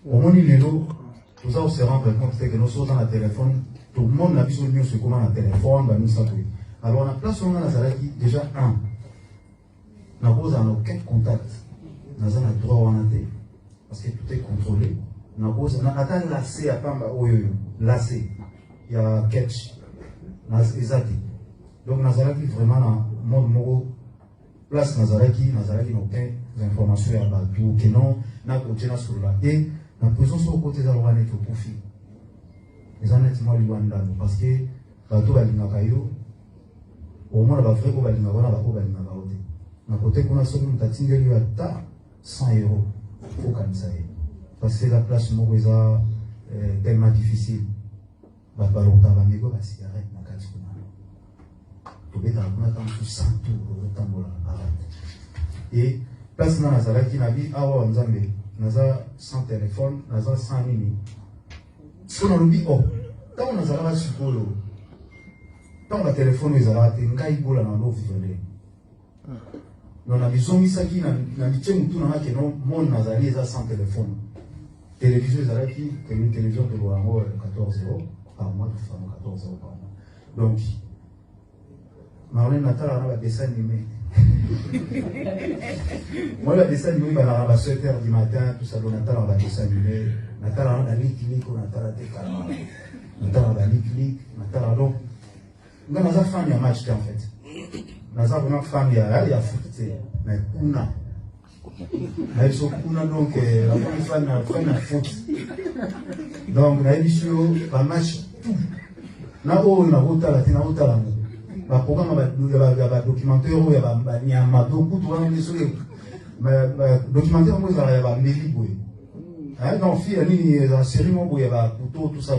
Au moins, il est là, tout ça, on se rend compte que nous sommes dans le téléphone, tout le monde a vu sur le comment le téléphone, nous savons. Alors, on a place, on a déjà un. On n'a aucun contact. On a le droit à parce que tout est contrôlé. On a lacé à Pamba, lacé. Il y a catch. Donc, Nazaraki vraiment dans le monde place Nazaraki n'a aucune information à Batou, que non, n'a côté sur la et la prison sur le côté de la net au profit. Les honnêtement, parce que Batou va l'ingakayo, au moins la vraie va l'ingakona, la va l'ingakaote. Na côté qu'on a sur une tatine de lui à 100 €. Faut comme ça. Parce que la place Moïsa est tellement difficile. Babalonta va négo la cigarette na katikuna. Et place na nazala qui n'a dit awa nzambe naza sans téléphone naza sans nini so na lobi oh tant nazala ba sikolo tant la téléphone ezala te ngai bola na lo vivele non na bisomi saki na biche mutu na ke no mon nazali eza sans téléphone télévision ezala qui que une télévision de loango 14 € par mois, 14 € par mois. Donc Marlène Natal a un dessin animé. Moi, le dessin animé, il va à 7 h du matin, tout ça, Natal a un dessin animé. Natal a un clic, Natal a des calmes. Natal a un clic, Natal a donc. Nous avons une famille à match, en fait. Nous avons une famille à foot, mais Kuna. Mais sur Kuna, donc, la famille a fait un foot. Donc, nous avons eu un match. Nous avons eu un route. Le programme documentaire où il y a un documentaire où il y a un méli. Dans il y a une série où il y a un couteau, tout ça.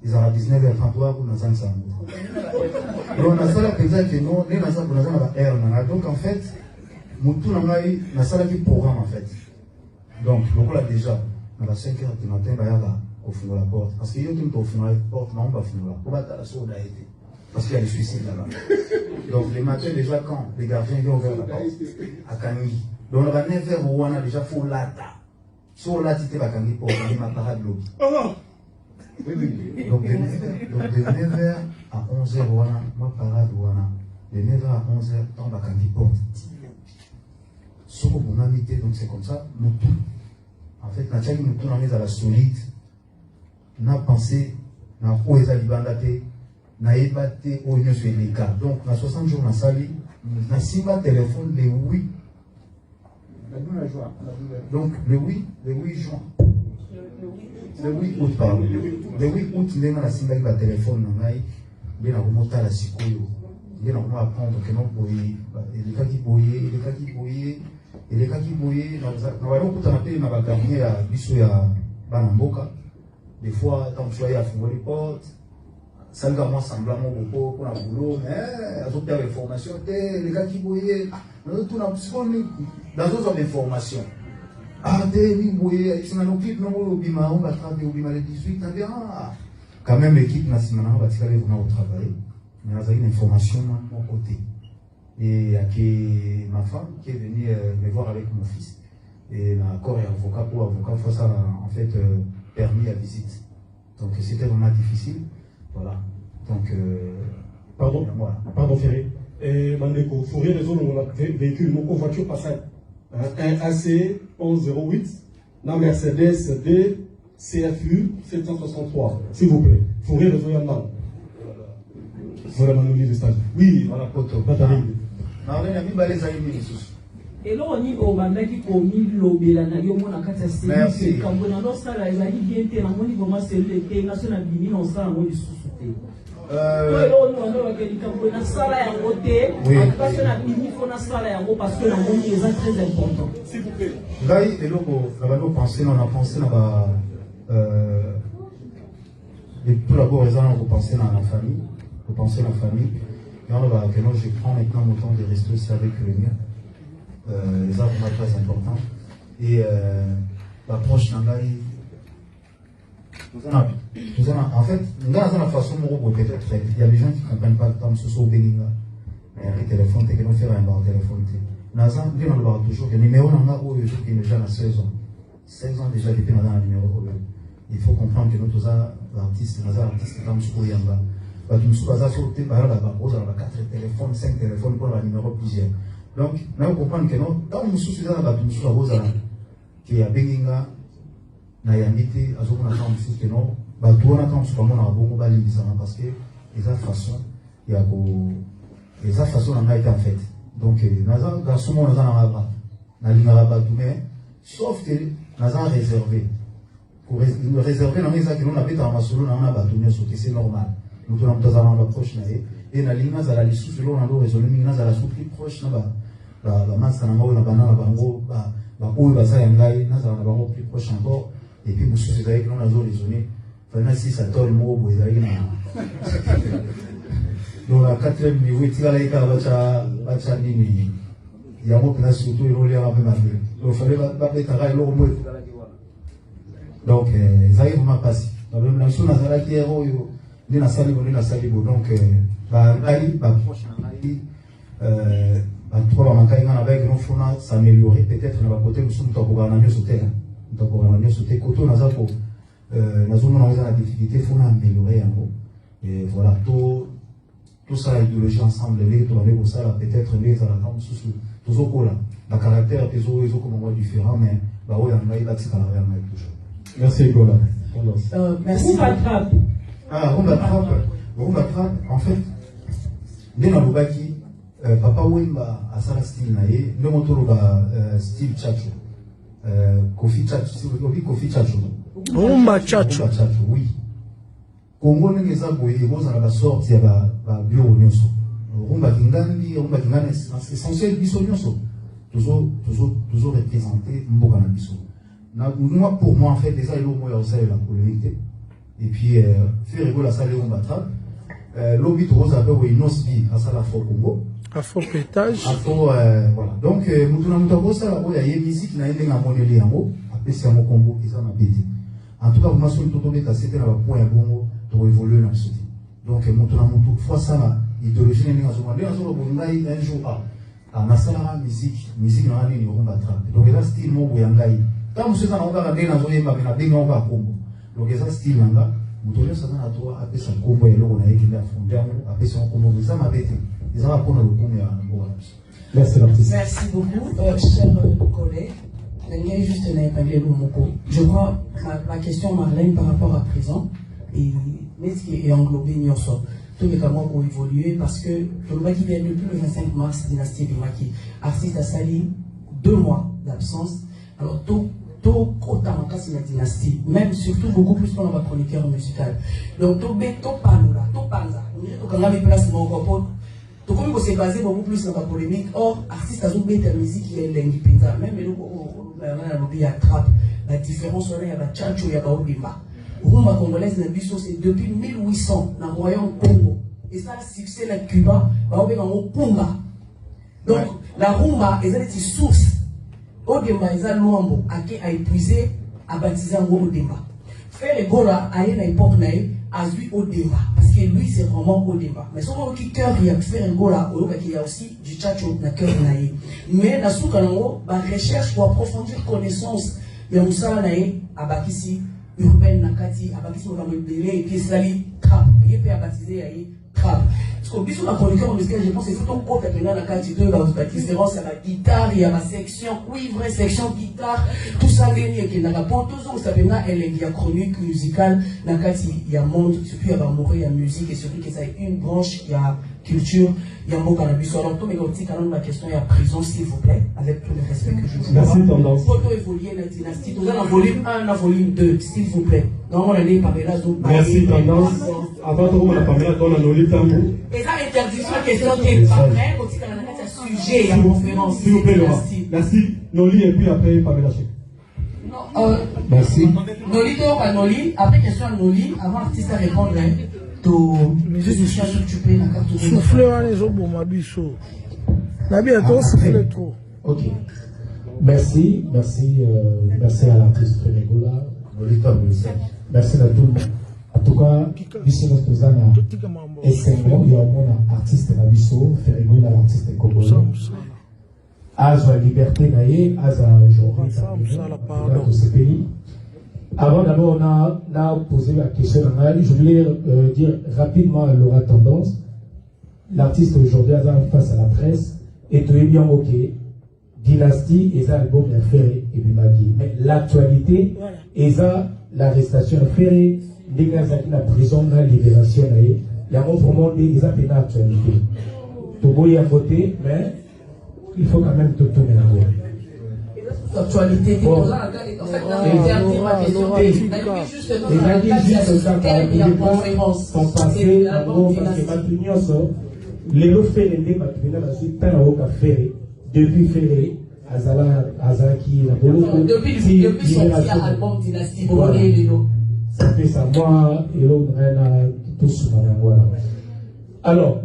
Ils ont 19h33 pour nous ensemble. Donc, on a ça que nous, donc en fait, nous avons un programme en fait. Donc, là déjà, à 5h du matin, il y a la porte. Parce qu'il y a une porte, on va la porte. Parce qu'il y a des suicides là-bas. Donc les matins déjà quand les gardiens viennent ouvrir la porte à Kangi. Donc on va 9h où on a déjà fait l'ata. Sur l'ata, tu vas Kangi pour aller ma parade l'eau. Oui, oui. Donc de 9h à 11h où on a ma parade où on a. De 9h à 11h, on va Kangi pour. Sauf qu'on a invité, donc c'est comme ça, nous tout. En fait, Nathalie nous tout dans la solide. On a pensé, on a où est la libandate. Na ébatté au lieu sur les cas. Donc, dans 60 jours, on a sali, on a 6 téléphone le 8. Donc, le 8 juin. Le 8 août, pardon. Le 8 août, il y a un téléphone, il y a un la sikoyo. Il y a un apprendre que non, il y a qui boyer, il y a qui boyer, il y a qui boyer. Nous allons tout appeler dans la dernier à Bissou à Banamboka. Des fois, tant que à fond les portes. Ça nous a moins semblant pour la boulot, mais elles ont des informations. Les gars qui bouillaient, dans d'autres informations. Ah, oui, bouillaient, ils sont dans l'équipe, non, au Bima, on va travailler au Bima les 18, quand même, l'équipe nationale va tirer vraiment au travail. Mais on a une information de mon côté. Et il y a ma femme qui est venue me voir avec mon fils. Et l'accord est avocat pour avocat, faut ça, en fait, permis à visite. Donc, c'était vraiment difficile. Voilà. Donc, pardon, voilà. Pardon, Ferré. Mandeko, Fourier, les zones où on a véhicule, mon voiture passe un AC 1108, la Mercedes D CFU 763. S'il vous plaît. Fourier, les zones où voilà, Manouli de stage. Oui, voilà, Poto. Et là, on y a commis l'obéla na yomo na kata série kambo na losala ezali bien te na moni vraiment c'est le te national bimi na sala moni susute. Ouais, là on a que kambo na sala ya côté, parce que na bimi faut na sala ya parce que na moni est très important. S'il vous plaît. Là, et là on a pensé na ba tout d'abord on a pensé dans la famille, on pensait la famille. Et on va que je prends maintenant mon temps de rester aussi avec le mien. Les arbres sont très importants. Et l'approche d'Angaï, en fait, dans la façon dont peut-être, il y a des gens qui ne comprennent pas le temps, ce sont au Bénin. Il y a des téléphones, qui n'ont fait un bar téléphone. Nous avons toujours des numéros qui sont déjà dans la saison. 16 ans déjà depuis dans le numéro. Il faut comprendre que nous tous artistes, nous artistes comme Souyamba. Nous sommes à sauter par là, on a 4 téléphones, 5 téléphones pour le numéro plusieurs. Donc, nous comprenons que nous, quand nous sommes là, nous sommes à qu'il y a Benginga, Nayamite, à ce moment-là, nous que non, tout on attend sur le monde à beaucoup parce que les façons, il y a les façons on a été en fait. Donc, dans ce moment, nous avons mais sauf que nous avons réservé. Pour réserver, nous avons dans ma solo, nous avons c'est normal. Nous avons tous un approche et nous avons la liste sur l'eau, nous avons résolu, nous avons la sous plus proche, la masse na bango na banana bango ba oyo baza ya ngai naza na bango plus proche encore et puis vous souciez avec nous nazo raisonner fana si ça tol mo bo ezali na donc la 4e niveau etikala eka bacha nini yango pena surtout iroli ya mpe mabe donc fallait ba betaka eloko mo etikala ki wana donc ezali vraiment passé dans le nation nazala ki oyo ndi na sali bo donc ba ngai ba proche na ngai trois avec nos fonds s'améliorer peut-être dans la côté nous sommes pour gagner sauter pour gagner sauter côté nous avons la difficulté faut améliorer en gros et voilà tout ça l'idéologie ensemble les tourner pour ça peut-être les à la forme sous tous au là la caractère des autres ils ont comme différent mais bah oui on va y bâtir à la toujours merci Gola merci Patrap on va en fait dès la Lubaki Papa Wemba a sa style naïe, le moteur style Chacho, Kofi Chacho, Kofi Chacho. Rumba Chacho. Oui. Congo n'est pas boy, et vous en avez sorti à la bio nyoso. Rumba Kingandi, c'est essentiel biso nyoso. Toujours représenté Mboka na biso. Moi pour moi en fait déjà il y a au moins la polémique et puis faire rigoler la salle Rumba Trap. L'obit rose avait une osbi à la fois Congo. À fort pétage. Voilà. Donc, il y a une musique qui a été monnaie en haut, après c'est un combo qui s'en a pété. En tout cas, vous m'avez tout tombé, c'était un point bon pour évoluer dans le soutien. Donc, fois ça, l'idéologie n'est pas un jour à Nassara, musique n'a rien de battre. Donc, là, style mon boyangaï. Quand vous êtes en train de faire un combo, donc, ça, style là, vous donnez ça dans la tour, après son combo et l'eau, on a équilibré à fond, après son combo, ça m'a pété. Merci l'artiste. Merci beaucoup, chers collègues. Je crois ma question Marlène par rapport à présent est englobée tout les camons ont évolué parce que Tolobaki vient depuis le 25 mars dynastie Bimaki artiste a sali 2 mois d'absence alors tout autant en cas c'est la dynastie même surtout beaucoup plus qu'on a chroniqueur musical donc tout panula tout panza on quand même place mon copain. Donc, on s'est basé beaucoup plus dans la polémique. Or, artiste a joué de la musique qui est l'indépendant. Même il y a trap. La différence, il y a la tchatcho, il y a la obima. Rumba congolaise, c'est depuis 1800 dans le royaume Congo. Et ça, le succès de Cuba, il y a un Punga. Donc, la rumba, il y a des sources. Odemba, il y a l'ouambo, à épuiser, à baptiser un Odemba. Faire les gola, à une époque, à lui au débat parce que lui c'est vraiment au débat mais souvent qui cœur il y a faire un gola il y a aussi du tchatcho dans cœur naïe mais dans ce cas là ba recherche pour approfondir connaissance il y a un sala naïe à bakisi urbaine nakati à bakisi on va me belé et puis sali trap il peut baptiser aïe trap parce que biso la chroniqueur musical je pense c'est tout un gros capena nakati de la différence à la guitare il y a la section cuivre section guitare tout ça gagné qui n'a pas toujours ça vient elle est chronique musicale nakati il y a monde surtout il y a mourir il y a musique et surtout que ça une branche il y a culture il y a mot cannabis alors tout mais quand même la question il y a prison s'il vous plaît avec tout le respect que je vous merci tendance photo évoluer la dynastie tout ça dans volume 1 dans volume 2 s'il vous plaît donc on a des Pamela donc merci tendance avant de commencer Pamela dans la Noli Tambo et ça interdiction question qui est pas vrai aussi quand on a un sujet à conférence s'il vous plaît merci Noli et puis après Pamela merci Noli donc à Noli après question à Noli avant l'artiste à répondre souffler les obos mabiso la bien trop souffler trop ok merci à l'artiste Ferregola merci à tout le monde en tout cas ici notre zana et c'est bon il y a un artiste Nabiso Ferregola l'artiste congolais à la liberté naïe, à aujourd'hui, dans ce pays. Avant d'abord, on a posé la question, je voulais dire rapidement à Laura Tendance, l'artiste aujourd'hui face à la presse, et tout est bien ok, Dynastie, et ça, album est ferré, et puis Magui. Mais l'actualité, et ça, l'arrestation est ferrée, la prison, la libération, il y a un autre monde, et ça, c'est l'actualité. Togo y a voté, mais il faut quand même tout tourner la voie. L'actualité, c'est pour ça, en fait, ma question, son passé, en gros, parce que Matunios, les lots ferrés, depuis ferré, Azaki, la Boloko, depuis son album Dynastie, vous voyez les lots. Ça fait ça, moi, et l'autre, tous, voilà. Alors,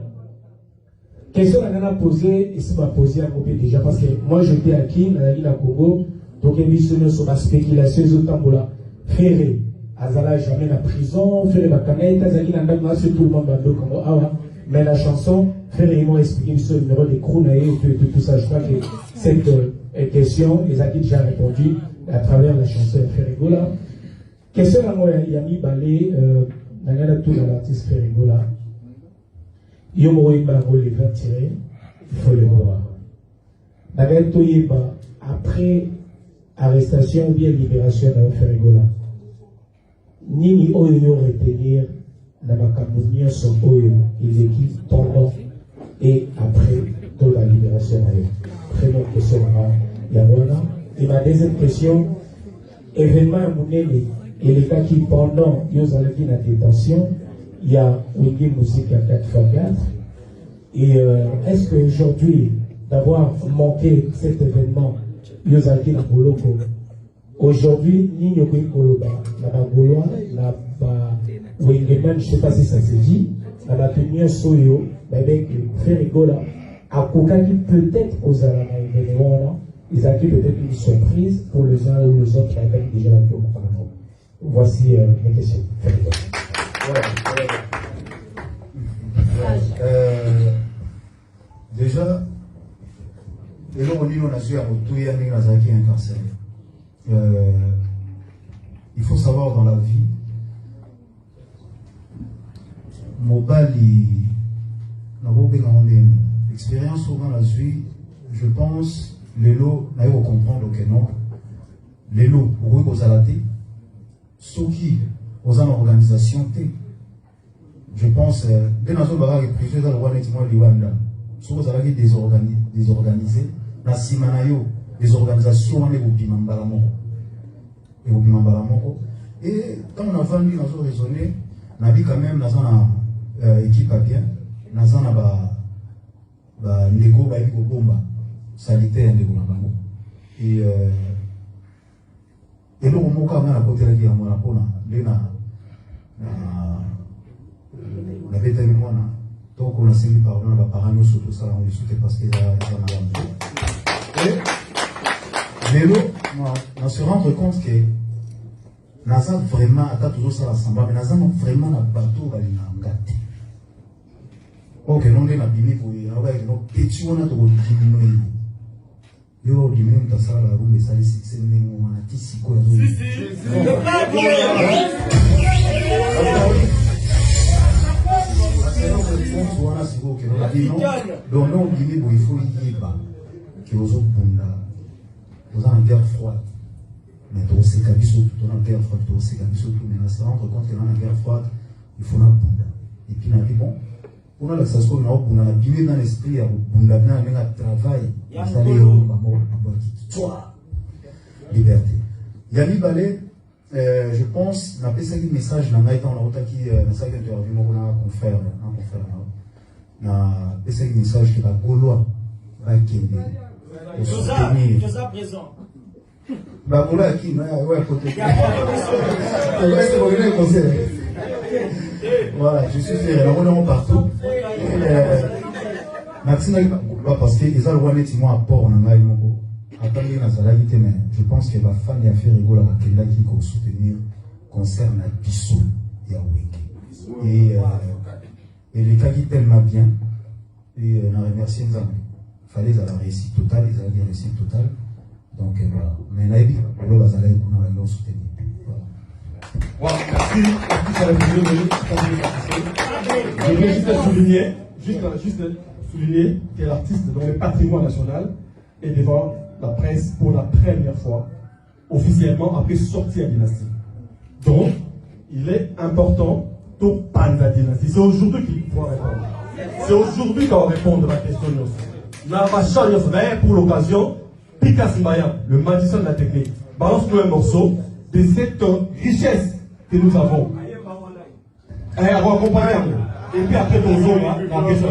question qu'on a posée, et c'est pas posée à côté déjà, parce que moi j'étais à Kin, à la Congo, donc il y a sur la spéculation, ils ont ferré, Azala jamais la prison, ferré la canette, Azaki n'a pas c'est tout le monde dans le Congo, mais la chanson, ferré, ils m'ont expliqué sur le numéro des Krounaï et tout ça. Je crois que cette question, ils ont déjà répondu à travers la chanson Ferrigola. Question à moi, il y a mis balai, dans l'artiste Ferrigola. Il y a les 20 tirés, il faut les voir. Après arrestation ou bien libération de Ferrigola, Nini Oyo retenir la Macamonia son Oyo, il équipe pendant et après toute la libération. Première question, Yamwana. Et ma deuxième question, événement à Mounene, et les cas qui pendant, ils ont la détention, il y a Wingy Musique à 4x4. Et est-ce qu'aujourd'hui, d'avoir manqué cet événement, Yozaki na Boloko, aujourd'hui, ni Nyokoi Koloba, la Bagoloa, la Wingeman, je ne sais pas si ça se dit, la Batumia Soyo, avec Ferrigola, à Kokaki peut-être aux Alama, ils ont peut-être une surprise pour les uns ou les autres qui avaient déjà la tour. Voici mes questions. Déjà, et là on dit qu'on a su à retourner à Nazaki incarcéré. Il faut savoir dans la vie, Mobali n'a pas bien l'expérience souvent la vie, je pense, les lots n'a pas comprendre que non. Les lots, pour eux, aux alatés, ceux qui, aux organisation, je pense, dès dans un bagage privé, dans le roi nettement Liwanda, ceux qui sont désorganisés, na simanayo, des organisations, on est au Bimambalamoko. Et au Bimambalamoko. Et quand on a vendu, on a raisonné, on a dit quand même, dans une équipe à bien, dans un négo, bomba, sanitaire, négo, et là, on a un côté de la Monapona, la bête de moi, donc on a signé pardon, on va parler surtout ça, on discute parce qu'il y a mais là, on se rend compte que Nazan vraiment, à toujours ça rassemble, mais Nazan vraiment la bateau va l'engâter. Ok, non, on a bimé pour y avoir une petite on a tout diminué. Yo, diminué, on a ça la roue, mais ça, c'est on a tissé quoi. Donc, non, il faut y aller. Que aux autres, vous avez une guerre froide. Mais tu sais qu'à bisou, tu as une guerre froide, tu sais qu'à bisou, mais on se rend compte que dans la guerre froide, il faut la bunda. Et puis, on a dit, bon, on a la sensation qu'on a bunda, on a bimé dans l'esprit, on a bunda, on a travail, on a allé au mort, on a liberté. Yanni Balé, je pense, on a fait un message dans la route qui est un message interview, on a conféré, on a fait un message qui va Gaulois, va Kende. Josa présent. Bah, pour là, qui, ouais, côté. Voilà, je suis fier. Là, on est partout. Maxime, parce que les Alouans sont à port en Angaï, mais je pense que la femme a fait rigoler à quelqu'un qui peut soutenir concerne la Bissou et à Wiki. Et les cas qui tellement bien, et on a remercié Nzambe. fallait la réussite totale, ils avaient une réussite totale. Donc voilà. Mais Naïbi, on va aller soutenir. Voilà, merci. Je vais juste souligner que l'artiste dans le patrimoine national est devant la presse pour la première fois, officiellement après sortie à Dynastie. Donc, il est important pour Panda Dynastie. C'est aujourd'hui qu'il faut répondre. C'est aujourd'hui qu'on va répondre à la question. Mais pour l'occasion, Pikas Maya, le magicien de la technique, balance-nous un morceau de cette richesse que nous avons. Et puis après, on va la question.